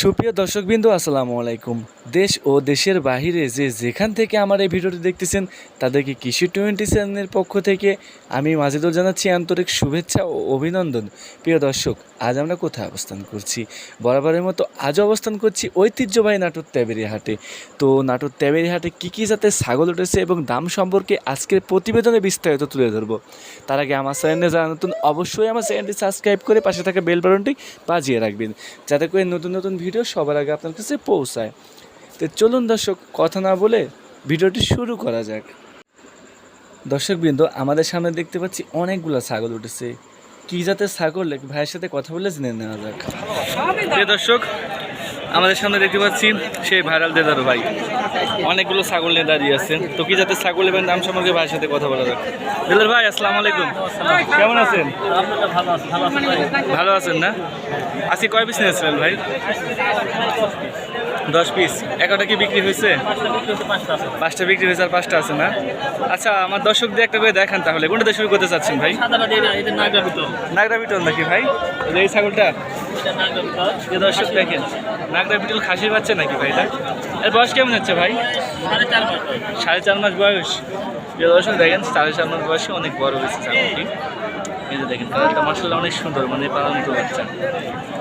সুপ্রিয় দর্শকবৃন্দ আসসালামু আলাইকুম। দেশ ও দেশের বাহিরে যেখান থেকে আমার এই ভিডিওটি দেখতেছেন তাদেরকে কৃষি 20 চ্যানেলের পক্ষ থেকে আমি মাজেদুল জানাচ্ছি আন্তরিক শুভেচ্ছা ও অভিনন্দন। প্রিয় দর্শক, আজ আমরা কোথায় অবস্থান করছি? বরাবরের মতো আজও অবস্থান করছি ঐতিহ্যবাহী নাটোর তেবেরি হাটে। তো নাটোর তেবেরি হাটে কী জাতের ছাগল উঠেছে এবং দাম সম্পর্কে আজকের প্রতিবেদনে বিস্তারিত তুলে ধরবো। তার আগে আমার চ্যানেলে যারা নতুন অবশ্যই আমার চ্যানেলটি সাবস্ক্রাইব করে পাশে থাকা বেল বাটনটি বাজিয়ে রাখবেন, যাতে করে নতুন নতুন ভিডিও সবার আগে আপনার কাছে পৌঁছায়। তো চলুন দর্শক, কথা না বলে ভিডিওটি শুরু করা যাক। দর্শকবৃন্দ, আমাদের সামনে দেখতে পাচ্ছি অনেকগুলো ছাগল উঠেছে। কী জাতের ছাগল ভাইয়ের সাথে কথা বলে জেনে নেওয়া যাক। প্রিয় দর্শক, আমাদের সামনে দেখতে পাচ্ছি সেই ভাইরাল দেদার ভাই অনেকগুলো ছাগল নিয়ে দাঁড়িয়ে আছে। তো কী জাতের ছাগল এবং দাম সম্পর্কে ভাইয়ের সাথে কথা বলা যাক। দেদার ভাই, আসসালামু আলাইকুম, কেমন আছেন? ভালো আছেন না? আজকে কয় পিস নিয়েছিলেন ভাই? 10 পিস। একটা কি বিক্রি হয়েছে? 5টা বিক্রি হয়েছে, আর 5টা আছে না? আচ্ছা, আমার দর্শকদের একটা করে দেখান তাহলে, কোনটাতে শুরু করতে চাচ্ছেন ভাই? নাগরা বিটল নাকি ভাই? এই ছাগলটা দর্শক দেখেন, নাগরা বিটল খাসির বাচ্চা নাকি ভাই? এটা এর বয়স কেমন হচ্ছে ভাই? 4.5 মাস বয়স। দর্শক দেখেন, 4.5 মাস বয়সে অনেক বড় হয়েছে ছাগলটি। এই যে দেখেন, কালারটা মাশাআল্লাহ অনেক সুন্দর, মানে পালন্ত বাচ্চা।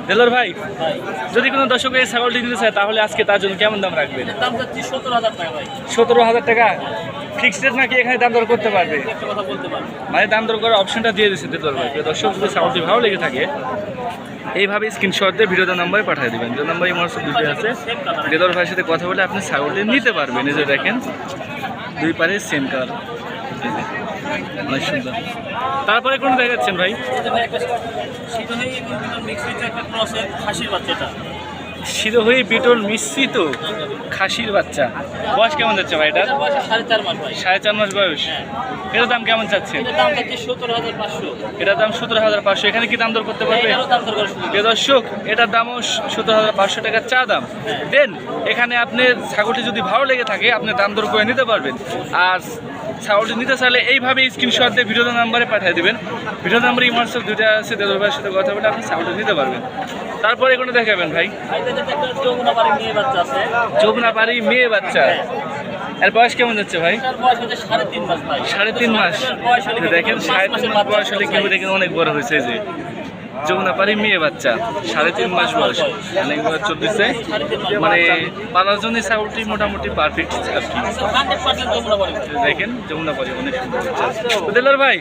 দেলোর ভাই, যদি কোনো দর্শক এই ছাগলটি নিতে চায় তাহলে আজকে তার জন্য কেমন দাম রাখবেন? 17,000 টাকা ফিক্সড রেট নাকি এখানে দাম দর করতে পারবে? মানে দাম দর করার অপশনটা দিয়ে দিচ্ছে দেলোর ভাই। দর্শক, যদি ছাগলটি ভালো লেগে থাকে এইভাবে স্ক্রিনশট দিয়ে ভিডিওর নাম্বারে পাঠিয়ে দেবেন। যে নাম্বারে হোয়াটসঅ্যাপ দুটো আছে, দেলোর ভাইয়ের সাথে কথা বলে আপনি ছাগলটি নিতে পারবেন। এই যে দেখেন, দুই পারে সেম কালার, অনেক সুন্দর। তারপরে কোন দেখাচ্ছেন ভাই? শিরোহী বিটল মিশ্রিত খাসির বাচ্চা। বয়স কেমন যাচ্ছে ভাই এটা? 4.5 মাস বয়স। এটার দাম কেমন চাচ্ছেন? এটার দাম 17,500। এখানে কি দাম দর করতে পারবে? দর্শক, এটার দামও 17,500 টাকা চা দাম। দেন এখানে আপনি ছাগলটি যদি ভালো লেগে থাকে আপনি দাম দর করে নিতে পারবেন। আর ছাগলটি নিতে চাইলে এইভাবে স্ক্রিনশট দিয়ে ভিডিও নাম্বারে পাঠিয়ে দেবেন। ভিডিও নাম্বারে হোয়াটসঅ্যাপ দুইটা আছে, দেলোর ভাইয়ের সাথে কথা বলে আপনি ছাগলটি নিতে পারবেন। তারপরে কোনো দেখাবেন ভাই? যমুনাপাড়ি মেয়ে বাচ্চা। এর বয়স কেমন যাচ্ছে ভাই? 3.5 মাস। দেখেন, 3.5 মাস বয়স হলে কেউ দেখেন অনেক বড় হয়েছে। যে যমুনাপাড়ি মেয়ে বাচ্চা, 3.5 মাস বয়স, অনেক বছর চলতেছে। মানে পালার জন্য ছাগলটি মোটামুটি পারফেক্ট আর কি। দেখেন, যমুনাপাড়ি অনেক সুন্দর বাচ্চা। দেলোর ভাই,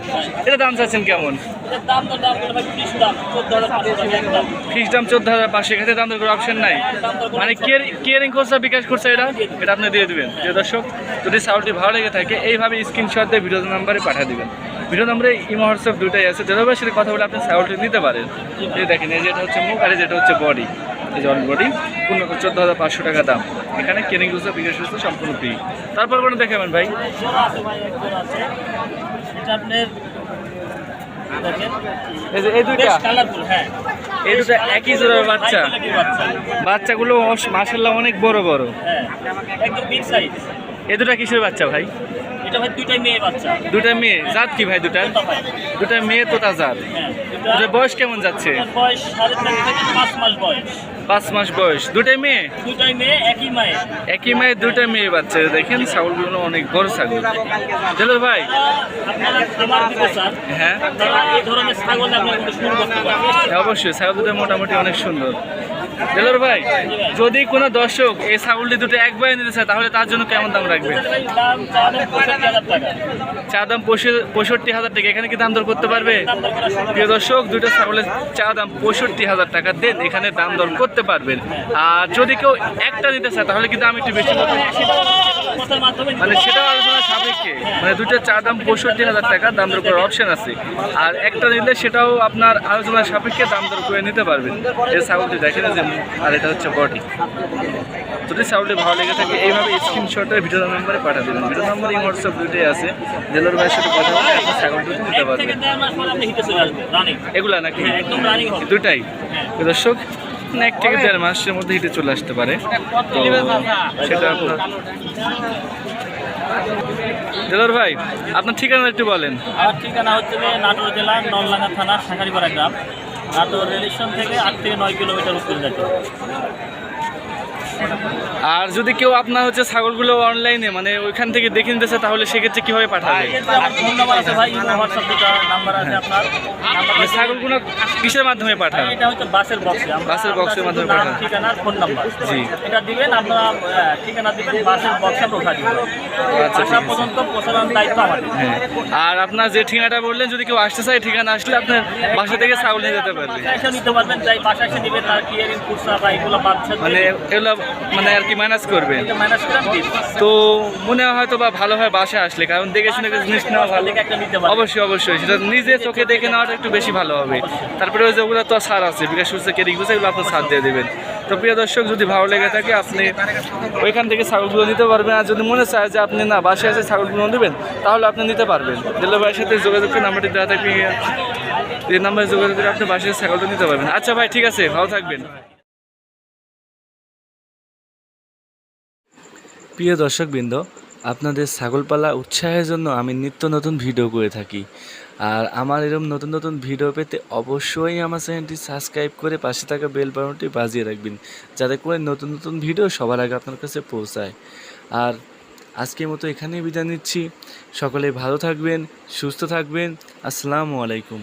এটা দাম চাচ্ছেন কেমন? ফিক্সড দাম 14,500। এখানে দাম দর করার অপশন নাই, মানে কেয়ারিং খরচা বিকাশ করছে, এটা আপনি দিয়ে দেবেন। যে দর্শক, যদি ছাগলটি ভালো লেগে থাকে এইভাবে স্ক্রিনশট দিয়ে ভিডিও নাম্বারে পাঠিয়ে দেবেন। ভিডিও নাম্বারে ইমো হোয়াটসঅ্যাপ দুটাই আছে, দেলোর ভাইয়ের সাথে কথা বলে আপনি ছাগলটি নিতে পারেন। এই দেখেন, এই যেটা হচ্ছে মুখ আর যেটা হচ্ছে বডি, এই যে অল বডি, 14,500 টাকা দাম। এখানে কেয়ারিং খরচা বিকাশ করছে সম্পূর্ণ ফ্রি। তারপর কোনো দেখাবেন ভাই? এই দুইটা একই জোড়ার বাচ্চা। বাচ্চাগুলো মাশাআল্লাহ অনেক বড় বড়। এই দুটা কিসের বাচ্চা ভাই? দুটা মেয়ে। জাত কি ভাই? দুটা মেয়ে তোতা জাত। বয়স কেমন যাচ্ছে? 5 মাস বয়স। দুটাই মেয়ে, একই মায়ের দুটা মেয়ে বাচ্চা। দেখেন, ছাগলগুলো অনেক বড় ছাগল। দেলোর ভাই, হ্যাঁ অবশ্যই ছাগল দুটো মোটামুটি অনেক সুন্দর। দেলোর ভাই, যদি কোনো দর্শক এই ছাগলটি দুটো একবারে নিতে চায় তাহলে তার জন্য কেমন দাম রাখবেন? চা দাম 65,000 টাকা। এখানে কি দাম দর করতে পারবে? প্রিয় দর্শক, দুটো ছাগলের চা দাম 65,000 টাকা। দেন এখানে দাম দর করতে পারবেন। আর যদি কেউ একটা নিতে চায় তাহলে কিন্তু আমি একটু বেশি বলবো, মানে সেটাও আলোচনা সাপেক্ষে। মানে দুটো চা দাম 65,000 টাকা, দাম দর করার অপশন আছে। আর একটা নিলে সেটাও আপনার আলোচনার সাপেক্ষে দাম দর করে নিতে পারবেন। এই ছাগলটি দেখেন, আর এটা হচ্ছে বডি। যদি ছাগলটি ভালো লেগে থাকে এইভাবে স্ক্রিনশটে ভিডিও নাম্বারে পাঠিয়ে দেবেন। ভিডিও নাম্বার হোয়াটসঅ্যাপ দুটোই আছে, দেলোর ভাইয়ের সাথে কথা বলে আপনি ছাগলটি নিতে পারবেন। এগুলা নাকি দুটাই? দর্শক, 1 থেকে 1.5 মাসের মধ্যে হিটে চলে আসতে পারে। তো সেটা আপনার। দেলোর ভাই, আপনার ঠিকানা একটু বলেন। আমার ঠিকানা হচ্ছে নাটোর জেলা নলডাঙ্গা থানা শাঁখারীপাড়া গ্রাম। নাটোর রেল স্টেশন থেকে 8 থেকে 9 কিলোমিটার উত্তরে যাচ্ছে। আর যদি কেউ আপনার হচ্ছে ছাগলগুলো অনলাইনে মানে ওইখান থেকে দেখে নিতেছে তাহলে সেক্ষেত্রে কিভাবে পাঠাবে? আমার ফোন নাম্বার আছে ভাই, ইমো হোয়াটসঅ্যাপ দুটো নাম্বার আছে আপনার। মানে ছাগলগুলো কিসের মাধ্যমে পাঠান? এটা হচ্ছে বাসের বক্সে, বাসের বক্সের মাধ্যমে নাম, পাঠান। ঠিকানা, ফোন নাম্বার জি। এটা দিবেন আপনারা, ঠিকানা দিবেন, বাসের বক্সে ওঠা দিবেন। আচ্ছা, ঠিক বাসা আছে। পর্যন্ত পৌঁছানোর দায়িত্ব আমাদের। হ্যাঁ, আর আপনার যে ঠিকানাটা বললেন যদি কেউ আসতে চায় ঠিকানা আসলে আপনার বাসা থেকে ছাগল নিয়ে যেতে পারবে। বাসায় এসে নিতে পারবেন, যাই বাসায় এসে দিবে তার ক্লিয়ারিং খুচরা বা এগুলো বাচ্চা মানে এগুলো মানে আর কি ম্যানেজ করবেন। ম্যানেজ করে দিন। তো মনে হয় হয়তো বা ভালো হয় বাসায় আসলে, কারণ দেখে শুনে জিনিস নেওয়া ভালো। থেকে একটা নিতে পারবেন। অবশ্যই অবশ্যই সেটা নিজে চোখে দেখে নেওয়াটা একটু বেশি ভালো হবে। তারপরে ওই যে ওগুলো তো ছাড় আছে, বিকাশ সূচে কেরিং বুঝে এগুলো আপনার ছাড় দিয়ে দেবেন। তো প্রিয় দর্শক, যদি ভালো লেগে থাকে আপনি ওইখান থেকে ছাগলগুলো নিতে পারবেন। আর যদি মনে চায় যে আপনি না বাসায় এসে ছাগলগুলো নেবেন তাহলে আপনি নিতে পারবেন। দিল্লা ভাইয়ের সাথে যোগাযোগ করে নাম্বারটি দেওয়া থাকবে, এই নাম্বারে যোগাযোগ করে আপনি বাসায় এসে ছাগলটা নিতে পারবেন। আচ্ছা ভাই, ঠিক আছে, ভালো থাকবেন। প্রিয় দর্শকবৃন্দ, আপনাদের ছাগলপালা উৎসাহের জন্য আমি নিত্য নতুন ভিডিও করে থাকি। আর আমার এরকম নতুন নতুন ভিডিও পেতে অবশ্যই আমার চ্যানেলটি সাবস্ক্রাইব করে পাশে থাকা বেল বাটনটি বাজিয়ে রাখবেন, যাতে করে নতুন নতুন ভিডিও সবার আগে আপনার কাছে পৌঁছায়। আর আজকের মতো এখানেই বিদায় নিচ্ছি। সকলে ভালো থাকবেন, সুস্থ থাকবেন। আসসালামু আলাইকুম।